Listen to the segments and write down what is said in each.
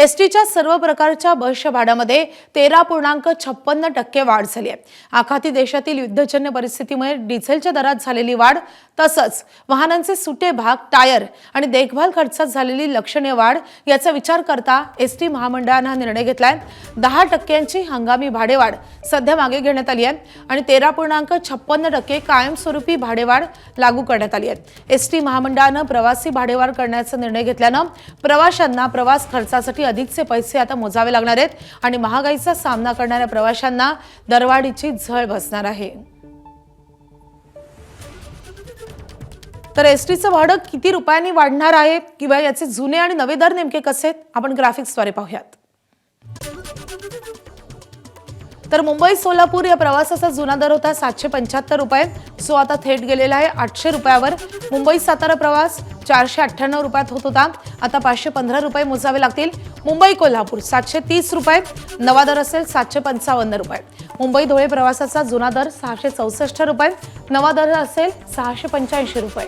एसटीच्या सर्व प्रकारच्या बसच्या भाड्यामध्ये 13.56% वाढ झाली आहे। आखाती देशातील युद्धजन्य परिस्थितीमुळे डिझेलच्या दरात झालेली वाढ तसंच वाहनांचे सुटे भाग, टायर आणि देखभाल खर्चात झालेली लक्षणीय वाढ याचा विचार करता एसटी महामंडळाने हा निर्णय घेतलाय। 10% हंगामी भाडेवाढ सध्या मागे घेण्यात आली आहे आणि 13.56% कायमस्वरूपी भाडेवाढ लागू करण्यात आली आहे। एसटी महामंडळाने प्रवासी भाडेवाढ करण्याचा निर्णय घेतल्याने प्रवाशांना प्रवास खर्चासाठी अधिकचे पैसे आता मोजावे लागणार आहेत आणि महागाईचा सामना करणाऱ्या प्रवाशांना दरवाढीची झळ बसणार आहे। तर एसटीचं भाडं किती रुपयांनी वाढणार आहे किंवा याचे जुने आणि नवे दर नेमके कसे आहेत आपण ग्राफिक्सद्वारे पाहूयात। तर मुंबई सोलापूर या प्रवासाचा जुना दर होता 775 रुपये, सो आता थेट गेलेला आहे 800 रुपयावर। मुंबई सातारा प्रवास 498 रुपयात होत होता, आता 515 रुपये मोजावे लागतील। मुंबई कोल्हापूर 730 रुपये, नवा दर असेल 755 रुपये। मुंबई धुळे प्रवासाचा जुना दर 664 रुपये, नवा दर असेल 685 रुपये।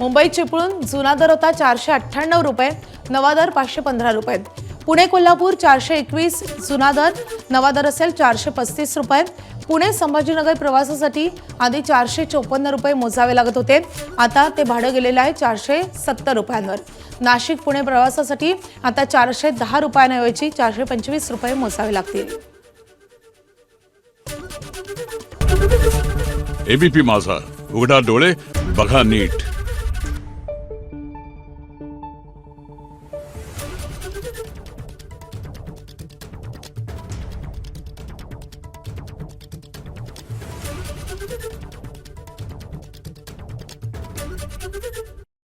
मुंबई चिपळूण जुना दर होता 498 रुपये, नवा दर 515 रुपये। पुणे कोल्हापूर 421 जुना दर, नवा दर असेल 435 रुपये। पुणे संभाजीनगर प्रवासासाठी आधी 454 रुपये मोजावे लागत होते, आता ते भाडं गेलेलं आहे 470 रुपयांवर। नाशिक पुणे प्रवासासाठी आता 410 रुपयांऐवजी 425 रुपये मोजावे लागतील। एबीपी माझा, उघडा डोळे बघा नीट।